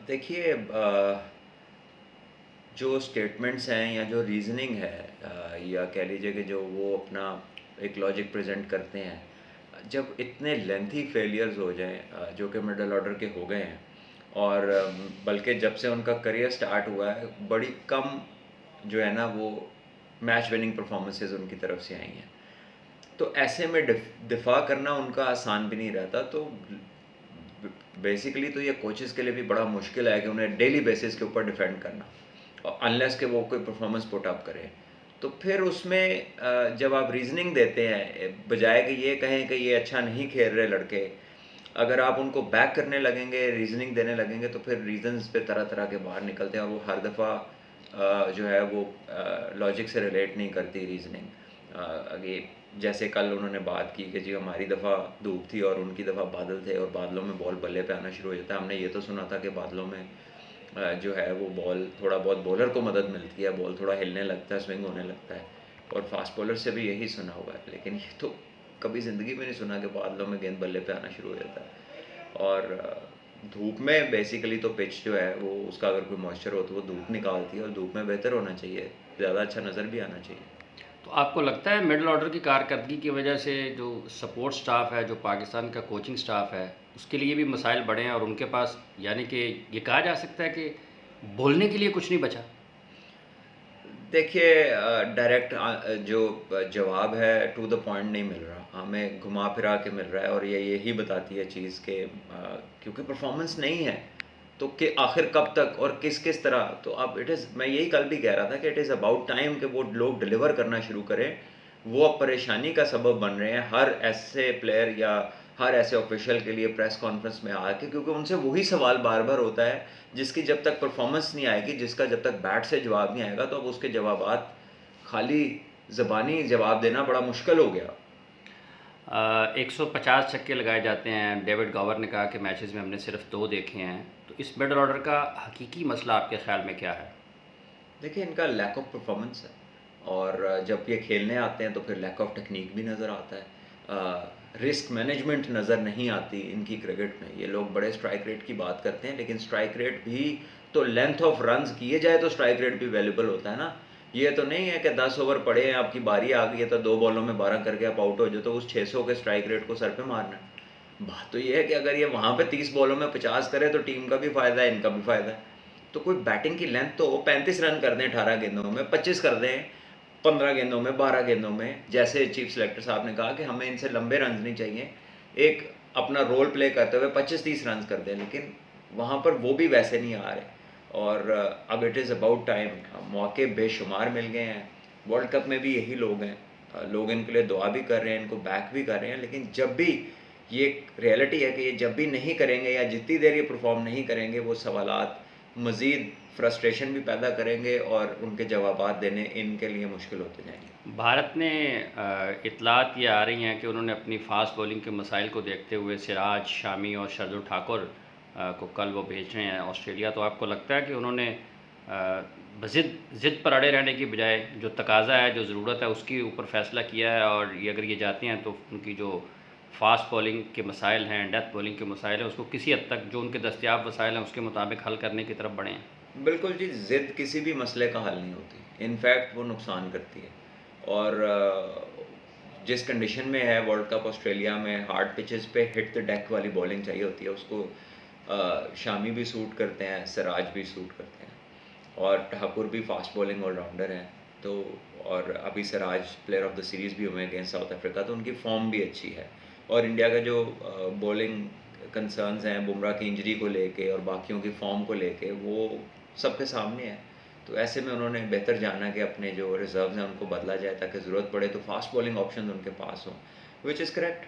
देखिए, जो स्टेटमेंट्स हैं या जो रीज़निंग है, या कह लीजिए कि जो वो अपना एक लॉजिक प्रेजेंट करते हैं, जब इतने लेंथी फेलियर्स हो जाएं, जो कि मिडल ऑर्डर के हो गए हैं, और बल्कि जब से उनका करियर स्टार्ट हुआ है बड़ी कम जो है ना वो मैच विनिंग परफॉर्मेंसेस उनकी तरफ से आई हैं। तो ऐसे में दिफा करना उनका आसान भी नहीं रहता। तो बेसिकली तो ये कोचेस के लिए भी बड़ा मुश्किल है कि उन्हें डेली बेसिस के ऊपर डिफेंड करना, और अनलेस के वो कोई परफॉर्मेंस पुट अप करे। तो फिर उसमें जब आप रीजनिंग देते हैं, बजाय कि ये कहें कि ये अच्छा नहीं खेल रहे लड़के, अगर आप उनको बैक करने लगेंगे, रीजनिंग देने लगेंगे, तो फिर रीजंस पे तरह तरह के बाहर निकलते हैं, और वो हर दफ़ा जो है वो लॉजिक से रिलेट नहीं करती रीजनिंग। अगे जैसे कल उन्होंने बात की कि जी हमारी दफ़ा धूप थी और उनकी दफ़ा बादल थे, और बादलों में बॉल बल्ले पे आना शुरू हो जाता है। हमने ये तो सुना था कि बादलों में जो है वो बॉल थोड़ा बहुत बॉलर को मदद मिलती है, बॉल थोड़ा हिलने लगता है, स्विंग होने लगता है, और फास्ट बॉलर से भी यही सुना हुआ है। लेकिन ये तो कभी ज़िंदगी में नहीं सुना कि बादलों में गेंद बल्ले पे आना शुरू हो जाता है। और धूप में बेसिकली तो पिच जो है वो, उसका अगर कोई मॉइस्चर हो तो वो धूप निकालती है, और धूप में बेहतर होना चाहिए, ज़्यादा अच्छा नज़र भी आना चाहिए। तो आपको लगता है मिडिल ऑर्डर की कारकर्दगी की वजह से जो सपोर्ट स्टाफ है, जो पाकिस्तान का कोचिंग स्टाफ है, उसके लिए भी मसाइल बढ़े हैं और उनके पास, यानी कि ये कहा जा सकता है कि बोलने के लिए कुछ नहीं बचा? देखिए, डायरेक्ट जो जवाब है टू द पॉइंट नहीं मिल रहा, हमें घुमा फिरा के मिल रहा है, और ये यही बताती है चीज़ के क्योंकि परफॉर्मेंस नहीं है तो कि आखिर कब तक और किस किस तरह। तो अब मैं यही कल भी कह रहा था कि इट इज़ अबाउट टाइम कि वो लोग डिलीवर करना शुरू करें। वो अब परेशानी का सबब बन रहे हैं हर ऐसे प्लेयर या हर ऐसे ऑफिशियल के लिए प्रेस कॉन्फ्रेंस में आके, क्योंकि उनसे वही सवाल बार बार होता है जिसकी जब तक परफॉर्मेंस नहीं आएगी, जिसका जब तक बैट से जवाब नहीं आएगा, तो अब उसके जवाबात खाली ज़बानी जवाब देना बड़ा मुश्किल हो गया। 150 छक्के लगाए जाते हैं। डेविड गॉवर ने कहा कि मैचेस में हमने सिर्फ 2 देखे हैं। तो इस मिडल ऑर्डर का हकीकी मसला आपके ख्याल में क्या है? देखिए, इनका लैक ऑफ परफॉर्मेंस है, और जब ये खेलने आते हैं तो फिर लैक ऑफ टेक्निक भी नज़र आता है, रिस्क मैनेजमेंट नज़र नहीं आती इनकी क्रिकेट में। ये लोग बड़े स्ट्राइक रेट की बात करते हैं, लेकिन स्ट्राइक रेट भी तो लेंथ ऑफ रन्स किए जाए तो स्ट्राइक रेट भी वैल्यूबल होता है ना। ये तो नहीं है कि 10 ओवर पड़े हैं, आपकी बारी आ गई है तो 2 बॉलों में 12 करके आप आउट हो जाओ, तो उस 600 के स्ट्राइक रेट को सर पे मारना है। बात तो ये है कि अगर ये वहाँ पे 30 बॉलों में 50 करे तो टीम का भी फ़ायदा है, इनका भी फ़ायदा है। तो कोई बैटिंग की लेंथ तो 35 रन कर दें 18 गेंदों में, 25 कर दें 15 गेंदों में, 12 गेंदों में, जैसे चीफ सेलेक्टर साहब ने कहा कि हमें इनसे लंबे रन नहीं चाहिए, एक अपना रोल प्ले करते हुए 25-30 रन कर दें। लेकिन वहाँ पर वो भी वैसे नहीं आ रहे, और अब इट इज़ अबाउट टाइम। मौके बेशुमार मिल गए हैं, वर्ल्ड कप में भी यही लोग हैं, लोग इनके लिए दुआ भी कर रहे हैं, इनको बैक भी कर रहे हैं, लेकिन जब भी ये रियलिटी है कि ये जब भी नहीं करेंगे या जितनी देर ये परफॉर्म नहीं करेंगे, वो सवालात मज़ीद फ्रस्ट्रेशन भी पैदा करेंगे और उनके जवाबात देने इनके लिए मुश्किल होते जाएंगे। भारत ने इतलात ये आ रही हैं कि उन्होंने अपनी फास्ट बॉलिंग के मसाइल को देखते हुए सिराज, शामी और शार्दुल ठाकुर को कल वो भेज रहे हैं ऑस्ट्रेलिया। तो आपको लगता है कि उन्होंने ज़िद पर अड़े रहने की बजाय जो तकाज़ा है, जो ज़रूरत है, उसके ऊपर फ़ैसला किया है, और ये अगर ये जाते हैं तो उनकी जो फास्ट बॉलिंग के मसाइल हैं, डेथ बॉलिंग के मसाइल हैं, उसको किसी हद तक जो उनके दस्तियाब वसाइल हैं उसके मुताबिक हल करने की तरफ बढ़े हैं? बिल्कुल जी, ज़िद किसी भी मसले का हल नहीं होती, इनफैक्ट वो नुकसान करती है। और जिस कंडीशन में है वर्ल्ड कप ऑस्ट्रेलिया में, हार्ड पिचेस पे हिट द डेक वाली बॉलिंग चाहिए होती है उसको। शामी भी सूट करते हैं, सिराज भी सूट करते हैं, और ठाकुर भी फास्ट बॉलिंग ऑलराउंडर हैं। तो और अभी Siraj player of the series भी हुए हैं अगेंस्ट साउथ अफ्रीका, तो उनकी फॉर्म भी अच्छी है। और इंडिया का जो बॉलिंग कंसर्न्स हैं बुमराह की इंजरी को लेके और बाकियों की फॉर्म को लेके, वो सबके सामने है। तो ऐसे में उन्होंने बेहतर जाना कि अपने जो रिजर्व्स हैं उनको बदला जाए, ताकि ज़रूरत पड़े तो फास्ट बॉलिंग ऑप्शन उनके पास हों, विच इज़ करेक्ट।